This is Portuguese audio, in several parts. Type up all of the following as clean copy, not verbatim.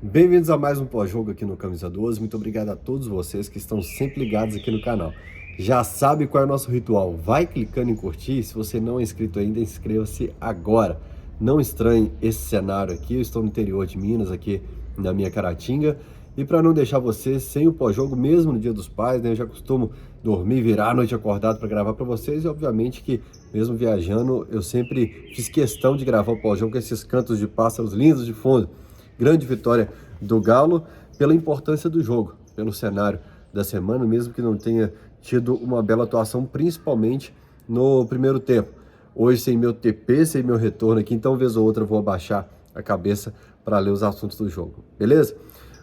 Bem-vindos a mais um pós-jogo aqui no Camisa 12. Muito obrigado a todos vocês que estão sempre ligados aqui no canal. Já sabe qual é o nosso ritual? Vai clicando em curtir. Se você não é inscrito ainda, inscreva-se agora. Não estranhe esse cenário aqui. Eu estou no interior de Minas, aqui na minha Caratinga. E para não deixar você sem o pós-jogo, mesmo no Dia dos Pais, né? Eu já costumo dormir, virar a noite acordado para gravar para vocês. E obviamente que, mesmo viajando, eu sempre fiz questão de gravar o pós-jogo com esses cantos de pássaros lindos de fundo. Grande vitória do Galo pela importância do jogo, pelo cenário da semana, mesmo que não tenha tido uma bela atuação, principalmente no primeiro tempo. Hoje, sem meu TP, sem meu retorno aqui, então, vez ou outra, eu vou abaixar a cabeça para ler os assuntos do jogo, beleza?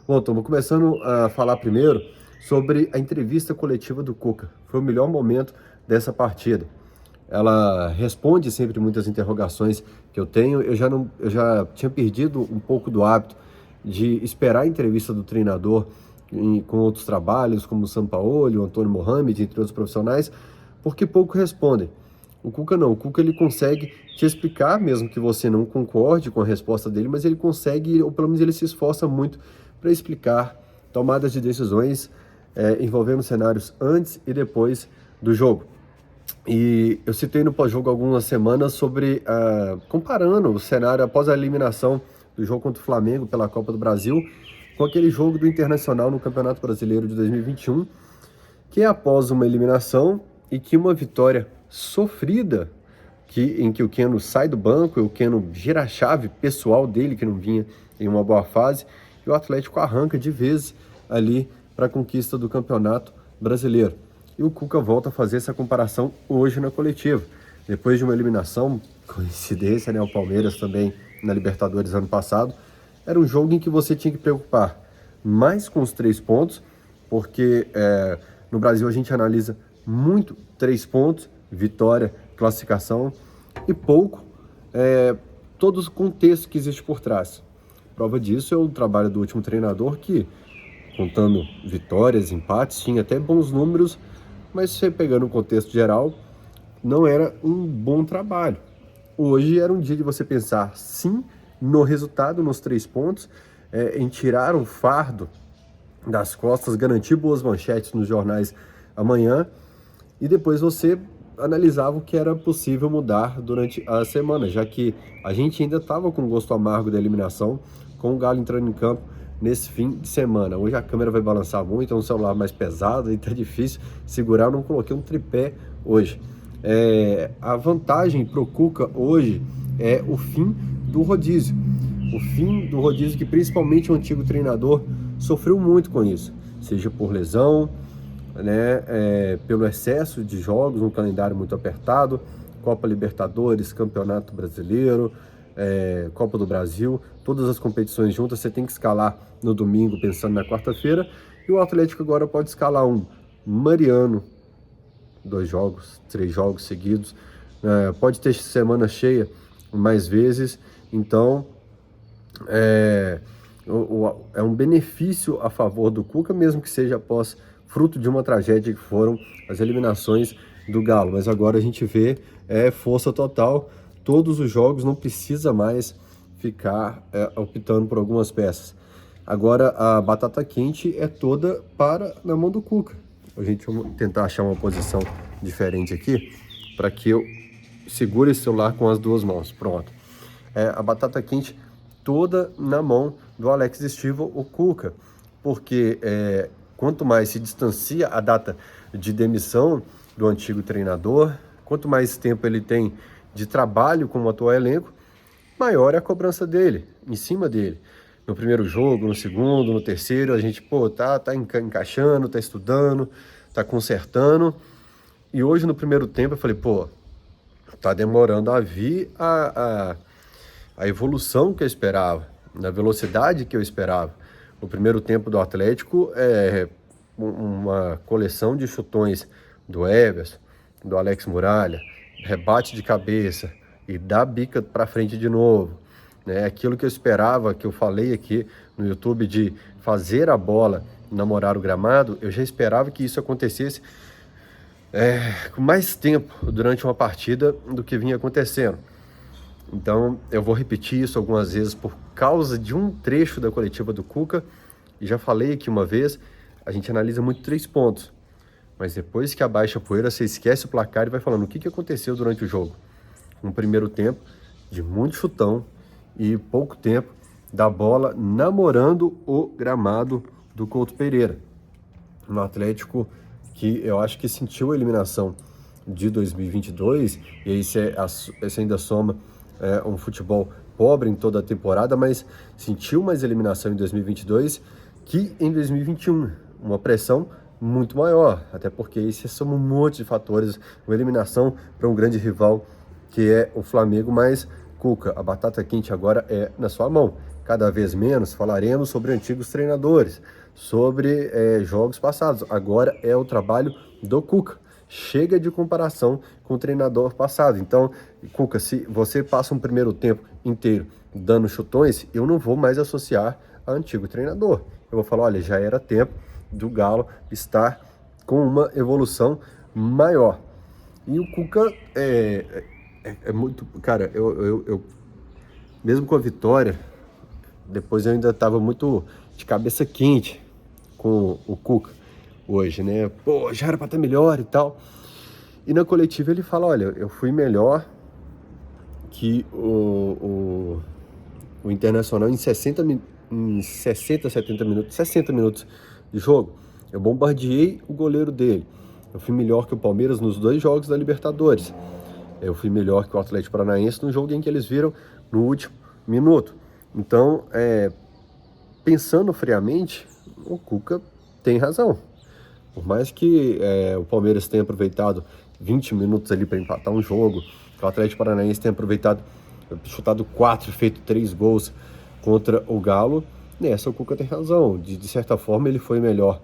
Bom, estamos começando a falar primeiro sobre a entrevista coletiva do Cuca. Foi o melhor momento dessa partida. Ela responde sempre muitas interrogações que eu tenho. Eu já tinha perdido um pouco do hábito de esperar a entrevista do treinador com outros trabalhos, como o Sampaoli, o Antônio Mohamed, entre outros profissionais, porque pouco respondem. O Cuca não, o Cuca ele consegue te explicar, mesmo que você não concorde com a resposta dele, mas ele consegue, ou pelo menos ele se esforça muito para explicar tomadas de decisões envolvendo cenários antes e depois do jogo. E eu citei no pós-jogo algumas semanas sobre, comparando o cenário após a eliminação do jogo contra o Flamengo pela Copa do Brasil com aquele jogo do Internacional no Campeonato Brasileiro de 2021, que é após uma eliminação e que uma vitória sofrida, em que o Keno sai do banco, e o Keno gira a chave pessoal dele, que não vinha em uma boa fase, e o Atlético arranca de vez ali para a conquista do Campeonato Brasileiro. E o Cuca volta a fazer essa comparação hoje na coletiva. Depois de uma eliminação, coincidência, né? O Palmeiras também na Libertadores ano passado, era um jogo em que você tinha que preocupar mais com os 3 pontos, porque no Brasil a gente analisa muito 3 pontos, vitória, classificação, e pouco todo o contexto que existe por trás. Prova disso é o trabalho do último treinador que, contando vitórias, empates, tinha até bons números, mas você pegando o contexto geral, não era um bom trabalho. Hoje era um dia de você pensar, sim, no resultado, nos 3 pontos, em tirar o fardo das costas, garantir boas manchetes nos jornais amanhã, e depois você analisava o que era possível mudar durante a semana, já que a gente ainda estava com gosto amargo da eliminação, com o Galo entrando em campo nesse fim de semana. Hoje a câmera vai balançar muito, é um celular mais pesado e tá difícil segurar, eu não coloquei um tripé hoje. A vantagem pro Cuca hoje é o fim do rodízio. O fim do rodízio que principalmente o antigo treinador sofreu muito com isso, seja por lesão, né, pelo excesso de jogos, um calendário muito apertado, Copa Libertadores, Campeonato Brasileiro, Copa do Brasil, todas as competições juntas, você tem que escalar no domingo pensando na quarta-feira, e o Atlético agora pode escalar um Mariano, 2 jogos, 3 jogos seguidos, pode ter semana cheia mais vezes, então é um benefício a favor do Cuca, mesmo que seja após fruto de uma tragédia que foram as eliminações do Galo, mas agora a gente vê força total, todos os jogos, não precisa mais ficar optando por algumas peças. Agora a batata quente é toda na mão do Cuca. A gente vai tentar achar uma posição diferente aqui, para que eu segure esse celular com as 2 mãos, pronto. A batata quente toda na mão do Alex Stival, o Cuca, porque quanto mais se distancia a data de demissão do antigo treinador, quanto mais tempo ele tem de trabalho com o atual elenco, maior é a cobrança dele, em cima dele. No primeiro jogo, no segundo, no terceiro, a gente, tá encaixando, tá estudando, tá consertando. E hoje, no primeiro tempo, eu falei, tá demorando a vir a evolução que eu esperava, na velocidade que eu esperava. O primeiro tempo do Atlético é uma coleção de chutões do Everson, do Alex Muralha, rebate de cabeça e dá bica para frente de novo. Aquilo que eu esperava, que eu falei aqui no YouTube, de fazer a bola namorar o gramado, eu já esperava que isso acontecesse com mais tempo durante uma partida do que vinha acontecendo. Então, eu vou repetir isso algumas vezes por causa de um trecho da coletiva do Cuca, e já falei aqui uma vez, a gente analisa muito 3 pontos, mas depois que abaixa a poeira, você esquece o placar e vai falando o que aconteceu durante o jogo. Um primeiro tempo de muito chutão e pouco tempo da bola namorando o gramado do Couto Pereira. Um Atlético que eu acho que sentiu a eliminação de 2022, e aí você ainda soma um futebol pobre em toda a temporada, mas sentiu mais eliminação em 2022 que em 2021, uma pressão muito maior, até porque aí você soma um monte de fatores, uma eliminação para um grande rival que é o Flamengo, mas Cuca, a batata quente agora é na sua mão. Cada vez menos falaremos sobre antigos treinadores, sobre jogos passados. Agora é o trabalho do Cuca. Chega de comparação com o treinador passado. Então, Cuca, se você passa um primeiro tempo inteiro dando chutões, eu não vou mais associar a antigo treinador. Eu vou falar, olha, já era tempo do Galo estar com uma evolução maior. E o Cuca é muito... Cara, eu mesmo com a vitória, depois eu ainda estava muito de cabeça quente com o Cuca hoje, né? Pô, já era para estar melhor e tal. E na coletiva ele fala, olha, eu fui melhor que o Internacional em 60, 70 minutos, 60 minutos de jogo. Eu bombardeei o goleiro dele. Eu fui melhor que o Palmeiras nos 2 jogos da Libertadores. Eu fui melhor que o Atlético Paranaense no jogo em que eles viram no último minuto. Então, pensando friamente, o Cuca tem razão. Por mais que o Palmeiras tenha aproveitado 20 minutos ali para empatar um jogo, que o Atlético Paranaense tenha aproveitado, chutado 4, feito 3 gols contra o Galo, nessa o Cuca tem razão. De certa forma, ele foi melhor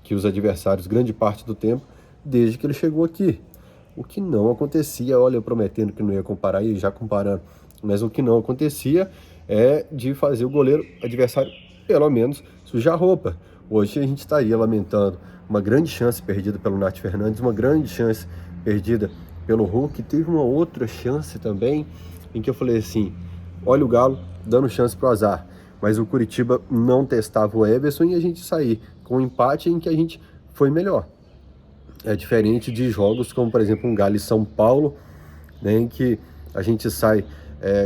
que os adversários grande parte do tempo, desde que ele chegou aqui. O que não acontecia, olha, eu prometendo que não ia comparar e já comparando, mas o que não acontecia é de fazer o goleiro adversário, pelo menos, sujar a roupa. Hoje a gente estaria lamentando uma grande chance perdida pelo Nath Fernandes, uma grande chance perdida pelo Hulk. Teve uma outra chance também, em que eu falei assim, olha o Galo dando chance pro azar, mas o Curitiba não testava o Everson e a gente sair com um empate em que a gente foi melhor. É diferente de jogos como, por exemplo, um Galo e São Paulo, né, em que a gente sai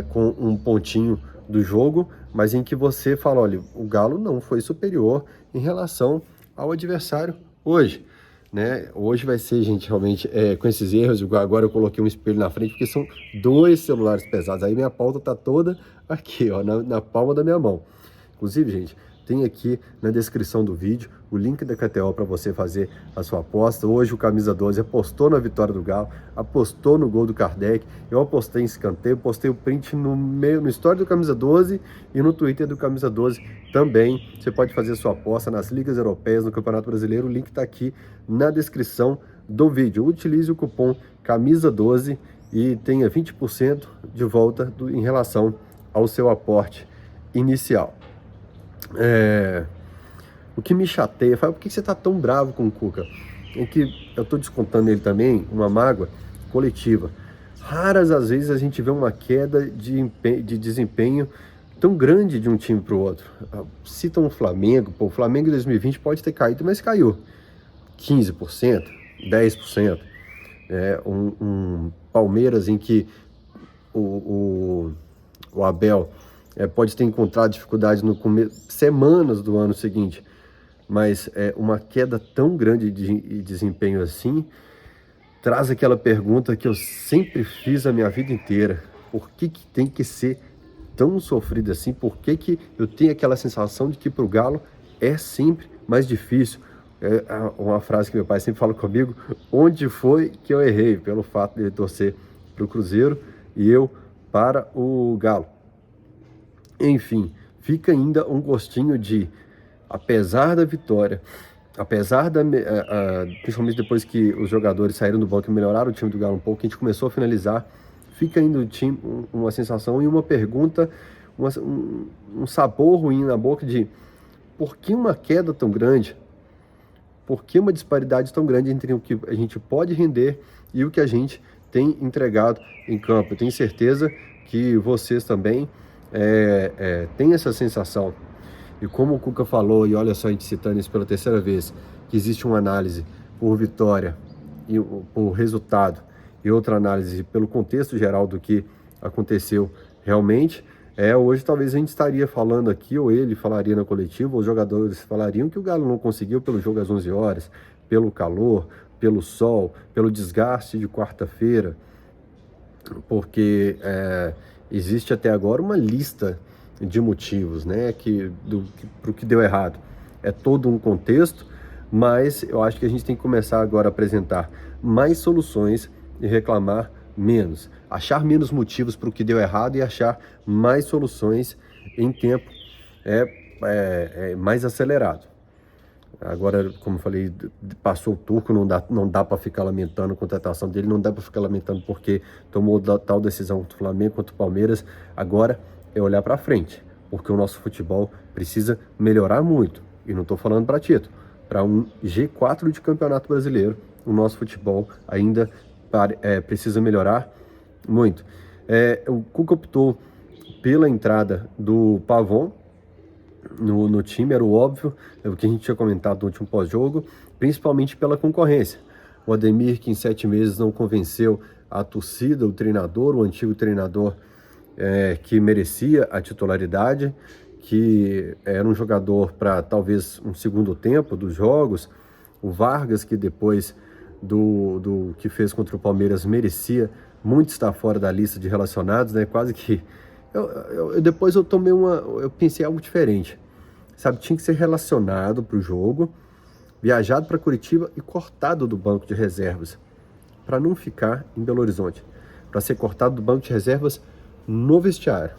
com um pontinho do jogo, mas em que você fala, olha, o Galo não foi superior em relação ao adversário hoje, né? Hoje vai ser, gente, realmente, com esses erros, agora eu coloquei um espelho na frente, porque são 2 celulares pesados, aí minha pauta tá toda aqui, ó, na palma da minha mão. Inclusive, gente, tem aqui na descrição do vídeo o link da KTO para você fazer a sua aposta. Hoje o Camisa 12 apostou na vitória do Galo, apostou no gol do Kardec, eu apostei em escanteio, postei o print no story do Camisa 12 e no Twitter do Camisa 12 também. Você pode fazer a sua aposta nas ligas europeias, no Campeonato Brasileiro, o link está aqui na descrição do vídeo. Utilize o cupom Camisa 12 e tenha 20% de volta em relação ao seu aporte inicial. O que me chateia, fala, por que você tá tão bravo com o Cuca? É que eu tô descontando ele também uma mágoa coletiva. Raras as vezes a gente vê uma queda de desempenho tão grande de um time para o outro. Citam o Flamengo, o Flamengo em 2020 pode ter caído, mas caiu 15%, 10%. Um Palmeiras em que o Abel pode ter encontrado dificuldade no começo, semanas do ano seguinte, mas uma queda tão grande de desempenho assim, traz aquela pergunta que eu sempre fiz a minha vida inteira: por que tem que ser tão sofrido assim? Por que eu tenho aquela sensação de que para o Galo é sempre mais difícil? Uma frase que meu pai sempre fala comigo: onde foi que eu errei? Pelo fato de ele torcer para o Cruzeiro e eu para o Galo. Enfim, fica ainda um gostinho de, apesar da vitória, apesar principalmente depois que os jogadores saíram do banco e melhoraram o time do Galo um pouco, a gente começou a finalizar, fica ainda o time, uma sensação e uma pergunta, um sabor ruim na boca de por que uma queda tão grande? Por que uma disparidade tão grande entre o que a gente pode render e o que a gente tem entregado em campo? Eu tenho certeza que vocês também têm essa sensação. E como o Cuca falou, e olha só, a gente citando isso pela terceira vez, que existe uma análise por vitória e por resultado e outra análise pelo contexto geral do que aconteceu realmente, hoje talvez a gente estaria falando aqui, ou ele falaria na coletiva, ou os jogadores falariam que o Galo não conseguiu pelo jogo às 11 horas, pelo calor, pelo sol, pelo desgaste de quarta-feira, porque existe até agora uma lista de motivos, né, para o que deu errado. É todo um contexto, mas eu acho que a gente tem que começar agora a apresentar mais soluções e reclamar menos. Achar menos motivos para o que deu errado e achar mais soluções em tempo mais acelerado. Agora, como eu falei, passou o Turco, não dá para ficar lamentando a contratação dele, não dá para ficar lamentando porque tomou tal decisão contra o Flamengo, contra o Palmeiras. Agora é olhar para frente, porque o nosso futebol precisa melhorar muito. E não estou falando para título, para um G4 de Campeonato Brasileiro, o nosso futebol ainda precisa melhorar muito. O Cuca optou pela entrada do Pavon no time, era o óbvio, é o que a gente tinha comentado no último pós-jogo, principalmente pela concorrência. O Ademir, que em 7 meses não convenceu a torcida, o treinador, o antigo treinador, que merecia a titularidade, que era um jogador para talvez um segundo tempo dos jogos. O Vargas, que depois do que fez contra o Palmeiras merecia muito estar fora da lista de relacionados, né? Quase que depois eu pensei algo diferente, sabe? Tinha que ser relacionado para o jogo, viajado para Curitiba e cortado do banco de reservas, para não ficar em Belo Horizonte, para ser cortado do banco de reservas no vestiário,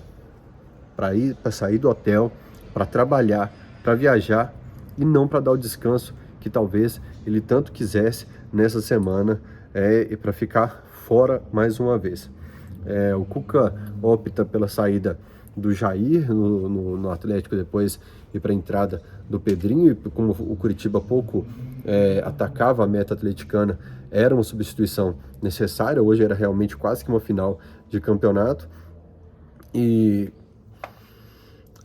para sair do hotel, para trabalhar, para viajar e não para dar o descanso que talvez ele tanto quisesse nessa semana, e para ficar fora mais uma vez. O Cuca opta pela saída do Jair no Atlético depois e para a entrada do Pedrinho, e como o Curitiba pouco atacava a meta atleticana, era uma substituição necessária. Hoje era realmente quase que uma final de campeonato, e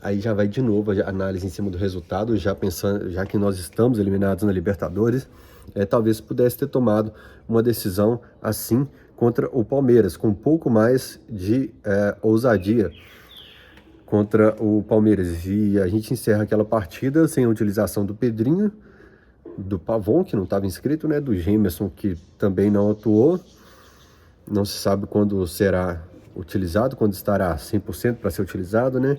aí já vai de novo a análise em cima do resultado, já pensando, já que nós estamos eliminados na Libertadores, talvez pudesse ter tomado uma decisão assim contra o Palmeiras, com um pouco mais de ousadia contra o Palmeiras. E a gente encerra aquela partida sem a utilização do Pedrinho, do Pavon, que não estava inscrito, né, do Gemerson, que também não atuou. Não se sabe quando será utilizado, quando estará 100% para ser utilizado, né?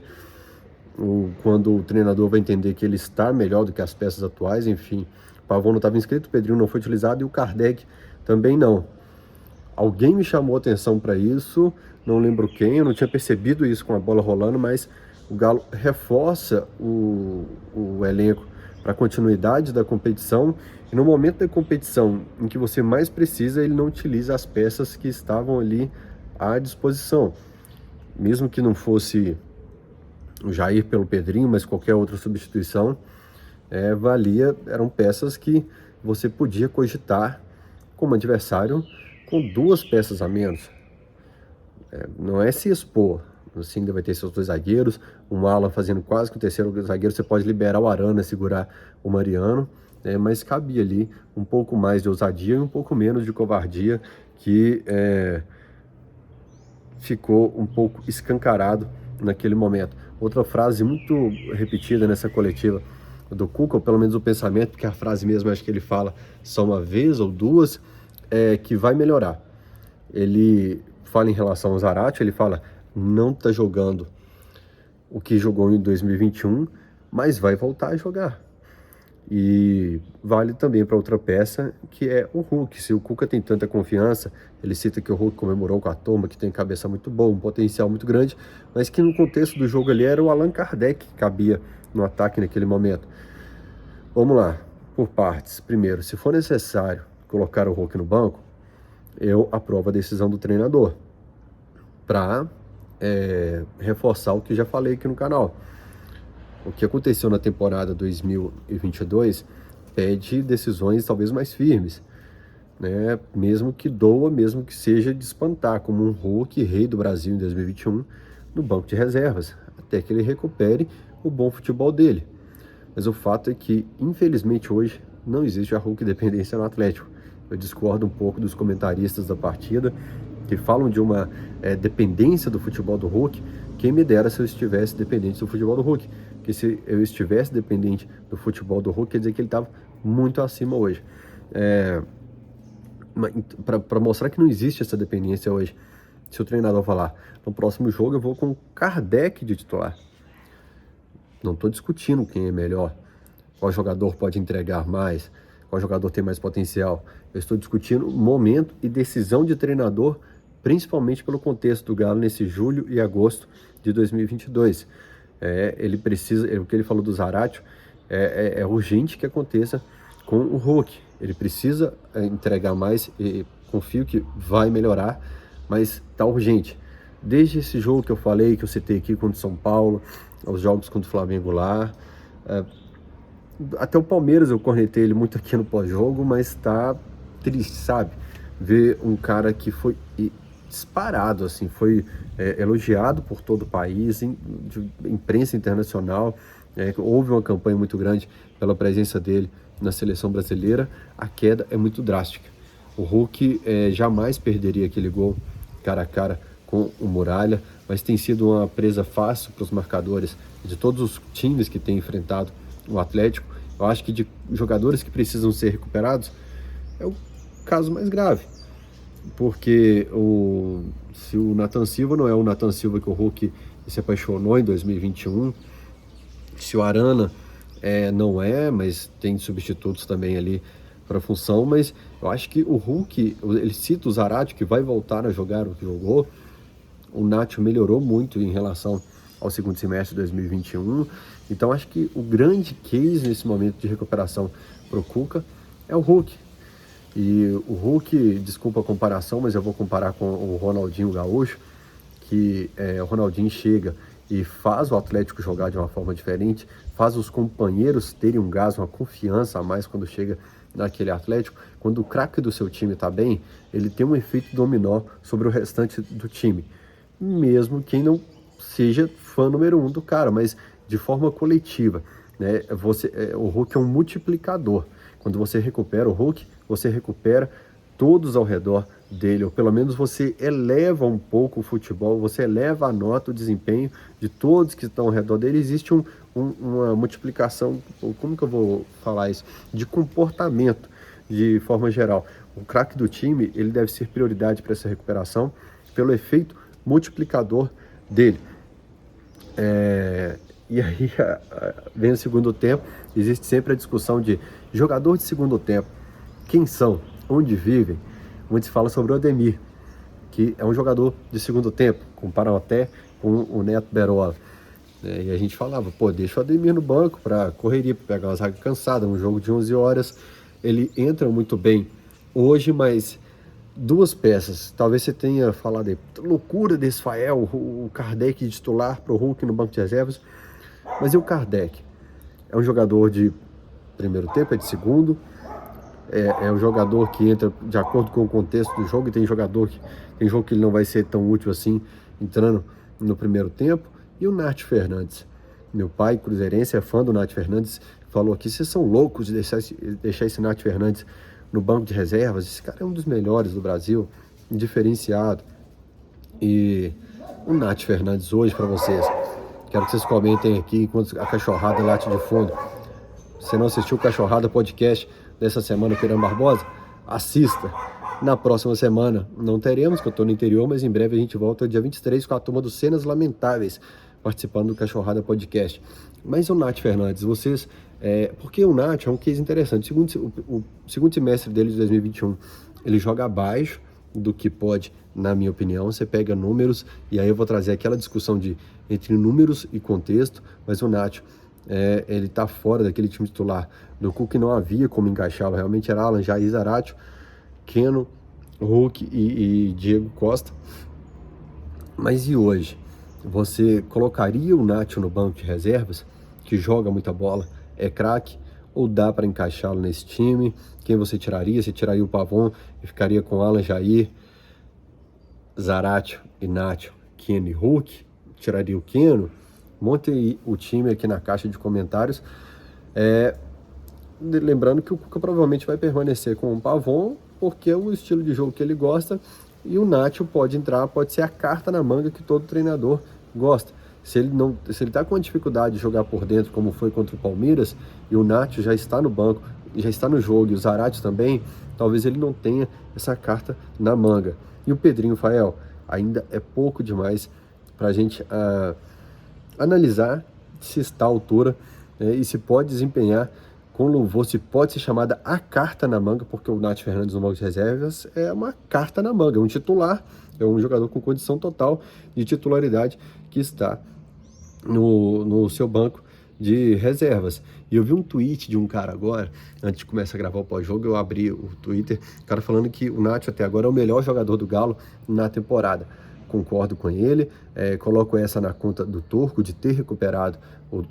Quando o treinador vai entender que ele está melhor do que as peças atuais, enfim. O Pavon não estava inscrito, o Pedrinho não foi utilizado e o Kardec também não. Alguém me chamou a atenção para isso, não lembro quem, eu não tinha percebido isso com a bola rolando, mas o Galo reforça o elenco para a continuidade da competição, e no momento da competição em que você mais precisa, ele não utiliza as peças que estavam ali à disposição. Mesmo que não fosse o Jair pelo Pedrinho, mas qualquer outra substituição, eram peças que você podia cogitar como adversário com 2 peças a menos. Não é se expor, você ainda vai ter seus 2 zagueiros, um Alan fazendo quase que o terceiro zagueiro, você pode liberar o Arana, segurar o Mariano, mas cabia ali um pouco mais de ousadia e um pouco menos de covardia, que ficou um pouco escancarado naquele momento. Outra frase muito repetida nessa coletiva do Cuca, ou pelo menos o pensamento, porque a frase mesmo acho que ele fala só uma vez ou duas, que vai melhorar. Ele fala em relação ao Zarate, ele fala, não está jogando o que jogou em 2021, mas vai voltar a jogar. E vale também para outra peça, que é o Hulk. Se o Cuca tem tanta confiança, ele cita que o Hulk comemorou com a turma, que tem cabeça muito boa, um potencial muito grande, mas que no contexto do jogo ali era o Allan Kardec que cabia no ataque naquele momento. Vamos lá, por partes. Primeiro, se for necessário colocar o Hulk no banco, eu aprovo a decisão do treinador para reforçar o que já falei aqui no canal. O que aconteceu na temporada 2022 pede decisões talvez mais firmes. né? Mesmo que doa, mesmo que seja de espantar, como um Hulk, rei do Brasil em 2021, no banco de reservas, até que ele recupere o bom futebol dele. Mas o fato é que, infelizmente, hoje não existe a Hulk dependência no Atlético. Eu discordo um pouco dos comentaristas da partida que falam de uma dependência do futebol do Hulk. Quem me dera se eu estivesse dependente do futebol do Hulk. Porque se eu estivesse dependente do futebol do Hulk, quer dizer que ele estava muito acima hoje. Para mostrar que não existe essa dependência hoje, se o treinador falar, no próximo jogo eu vou com Kardec de titular. Não estou discutindo quem é melhor, qual jogador pode entregar mais, qual jogador tem mais potencial. Eu estou discutindo momento e decisão de treinador, principalmente pelo contexto do Galo nesse julho e agosto de 2022. Ele precisa, o que ele falou do Zaratio, é urgente que aconteça com o Hulk. Ele precisa entregar mais e confio que vai melhorar, mas está urgente. Desde esse jogo que eu falei, que eu citei aqui contra o São Paulo, os jogos contra o Flamengo lá, até o Palmeiras eu cornetei ele muito aqui no pós-jogo, mas tá triste, sabe? Ver um cara que foi disparado, assim, foi elogiado por todo o país, de imprensa internacional, houve uma campanha muito grande pela presença dele na seleção brasileira. A queda é muito drástica. O Hulk jamais perderia aquele gol cara a cara com o Muralha, mas tem sido uma presa fácil para os marcadores de todos os times que têm enfrentado o Atlético. Eu acho que de jogadores que precisam ser recuperados é o caso mais grave, porque se o Nathan Silva não é o Nathan Silva que o Hulk se apaixonou em 2021, se o Arana não é, mas tem substitutos também ali para a função, mas eu acho que o Hulk, ele cita o Zaratio, que vai voltar a jogar o que jogou. O Nacho melhorou muito em relação ao segundo semestre de 2021, então acho que o grande case nesse momento de recuperação para o Cuca é o Hulk. E o Hulk, desculpa a comparação, mas eu vou comparar com o Ronaldinho Gaúcho, que o Ronaldinho chega e faz o Atlético jogar de uma forma diferente, faz os companheiros terem um gás, uma confiança a mais quando chega naquele Atlético. Quando o craque do seu time está bem, ele tem um efeito dominó sobre o restante do time. Mesmo quem não seja fã número 1 do cara, mas de forma coletiva, né? O Hulk é um multiplicador. Quando você recupera o Hulk, você recupera todos ao redor dele, ou pelo menos você eleva um pouco o futebol, você eleva a nota, o desempenho de todos que estão ao redor dele. Existe uma multiplicação, como que eu vou falar isso? De comportamento, de forma geral. O craque do time, ele deve ser prioridade para essa recuperação, pelo efeito multiplicador dele. E aí vem o segundo tempo, existe sempre a discussão de jogador de segundo tempo, quem são, onde vivem. Onde se fala sobre o Ademir, que é um jogador de segundo tempo, comparam até com o Neto Berola. E a gente falava, deixa o Ademir no banco para correria, para pegar uma zaga cansada, um jogo de 11 horas, ele entra muito bem hoje, mas duas peças, talvez você tenha falado aí, loucura desse Fael, o Kardec de titular para o Hulk no banco de reservas, mas e o Kardec? É um jogador de primeiro tempo, é de segundo, é um jogador que entra de acordo com o contexto do jogo, e tem jogo que ele não vai ser tão útil assim, entrando no primeiro tempo. E o Nath Fernandes, meu pai cruzeirense é fã do Nath Fernandes, falou aqui, vocês são loucos de deixar esse Nath Fernandes no banco de reservas. Esse cara é um dos melhores do Brasil, diferenciado. E o Nath Fernandes hoje, para vocês, quero que vocês comentem aqui enquanto a cachorrada late de fundo. Se não assistiu o Cachorrada Podcast dessa semana, Fernando Barbosa, assista. Na próxima semana não teremos, que eu estou no interior, mas em breve a gente volta dia 23 com a turma dos Cenas Lamentáveis, participando do Cachorrada Podcast. Mas o Nath Fernandes, vocês... porque o Nath é um case interessante. O segundo semestre dele de 2021, ele joga abaixo do que pode, na minha opinião. Você pega números, e aí eu vou trazer aquela discussão entre números e contexto, mas o Nath... ele está fora daquele time titular do Cuca, não havia como encaixá-lo. Realmente era Alan, Jair, Zaratio, Keno, Hulk e Diego Costa. Mas e hoje? Você colocaria o Nacho no banco de reservas, que joga muita bola, é craque, ou dá para encaixá-lo nesse time? Quem você tiraria? Você tiraria o Pavon e ficaria com Alan Jair, Zaratio, Inácio, Keno e Hulk? Tiraria o Keno? Monte aí o time aqui na caixa de comentários. Lembrando que o Cuca provavelmente vai permanecer com o Pavon, porque é o estilo de jogo que ele gosta, e o Nacho pode entrar, pode ser a carta na manga que todo treinador gosta. Se ele está com uma dificuldade de jogar por dentro, como foi contra o Palmeiras, e o Nacho já está no banco, já está no jogo, e o Zaratio também, talvez ele não tenha essa carta na manga. E o Pedrinho, Fael, ainda é pouco demais para a gente analisar se está à altura, e se pode desempenhar com louvor, se pode ser chamada a carta na manga, porque o Nath Fernandes no banco de reservas é uma carta na manga, é um titular, é um jogador com condição total de titularidade que está no seu banco de reservas. E eu vi um tweet de um cara agora, antes de começar a gravar o pós-jogo, eu abri o Twitter, o cara falando que o Nath até agora é o melhor jogador do Galo na temporada. Concordo com ele, coloco essa na conta do Turco, de ter recuperado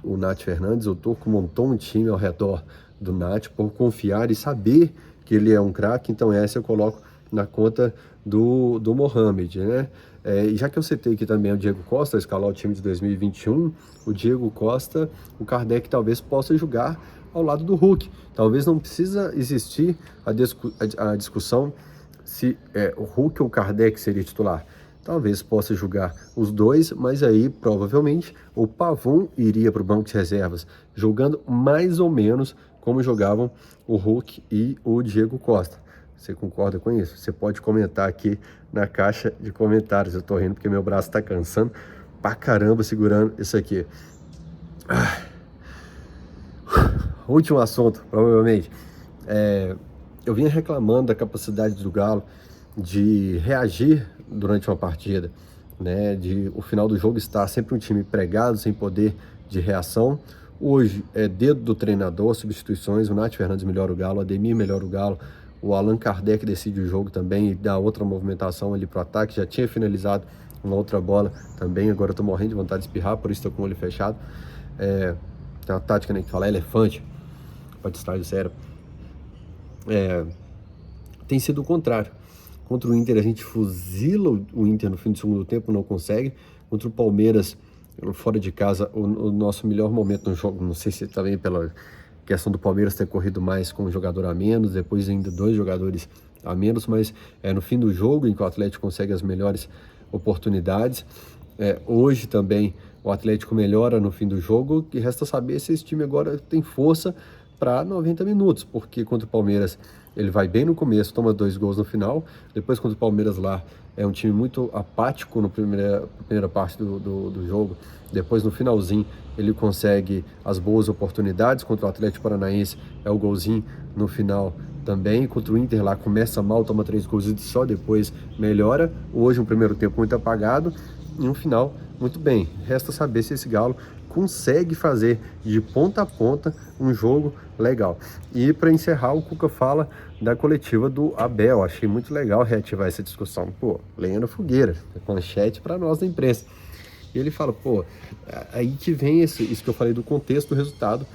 o Nath Fernandes. O Turco montou um time ao redor do Nath por confiar e saber que ele é um craque, então essa eu coloco na conta do Mohamed, né? E já que eu citei aqui também o Diego Costa, escalar o time de 2021, o Diego Costa, o Kardec talvez possa jogar ao lado do Hulk. Talvez não precisa existir a discussão se o Hulk ou o Kardec seria titular. Talvez possa jogar os dois, mas aí provavelmente o Pavon iria para o banco de reservas, jogando mais ou menos como jogavam o Hulk e o Diego Costa. Você concorda com isso? Você pode comentar aqui na caixa de comentários. Eu tô rindo porque meu braço tá cansando pra caramba segurando isso aqui. Último assunto, provavelmente. Eu vinha reclamando da capacidade do Galo de reagir durante uma partida, né? De o final do jogo estar sempre um time pregado, sem poder de reação. Hoje é dedo do treinador, substituições, o Nath Fernandes melhora o Galo, o Ademir melhora o Galo, o Allan Kardec decide o jogo também e dá outra movimentação ali pro ataque, já tinha finalizado uma outra bola também, agora eu tô morrendo de vontade de espirrar, por isso tô com o olho fechado. Tem uma tática, né, que fala elefante, pode estar do cérebro. Tem sido o contrário. Contra o Inter a gente fuzila o Inter no fim do segundo tempo, não consegue. Contra o Palmeiras, fora de casa, o nosso melhor momento no jogo, não sei se também pela questão do Palmeiras ter corrido mais com um jogador a menos, depois ainda 2 jogadores a menos, mas no fim do jogo em que o Atlético consegue as melhores oportunidades. Hoje também o Atlético melhora no fim do jogo, e resta saber se esse time agora tem força para 90 minutos, porque contra o Palmeiras ele vai bem no começo, toma 2 gols no final, depois contra o Palmeiras lá é um time muito apático na primeira parte do jogo, depois no finalzinho ele consegue as boas oportunidades, contra o Atlético Paranaense é o golzinho no final também, contra o Inter lá começa mal, toma 3 gols e só depois melhora. Hoje um primeiro tempo muito apagado e um final muito bem. Resta saber se esse Galo consegue fazer de ponta a ponta um jogo legal. E para encerrar, o Cuca fala da coletiva do Abel. Achei muito legal reativar essa discussão. Pô, lenha na fogueira, manchete para nós da imprensa. E ele fala, pô, aí que vem isso que eu falei do contexto do resultado,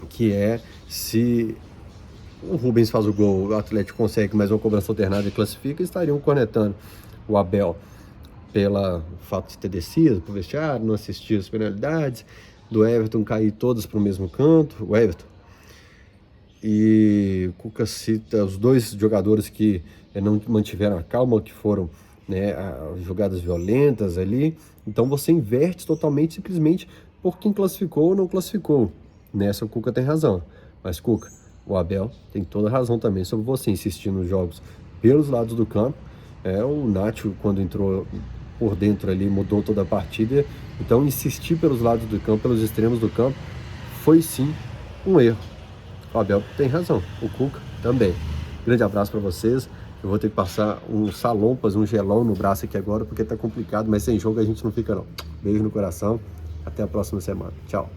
que é se o Rubens faz o gol, o Atlético consegue mais uma cobrança alternada e classifica, estariam cornetando o Abel pelo fato de ter descido pro vestiário, não assistir as penalidades, do Everton cair todas para o mesmo canto, o Everton. E o Cuca cita os 2 jogadores que não mantiveram a calma, que foram, né, jogadas violentas ali. Então você inverte totalmente, simplesmente por quem classificou ou não classificou. Nessa o Cuca tem razão. Mas Cuca, o Abel tem toda a razão também sobre você insistir nos jogos pelos lados do campo. O Nacho, quando entrou por dentro ali, mudou toda a partida. Então insistir pelos lados do campo, pelos extremos do campo, foi sim um erro. O Abel tem razão, o Cuca também. Grande abraço para vocês. Eu vou ter que passar um salompas, um gelão no braço aqui agora, porque tá complicado, mas sem jogo a gente não fica não. Beijo no coração, até a próxima semana. Tchau.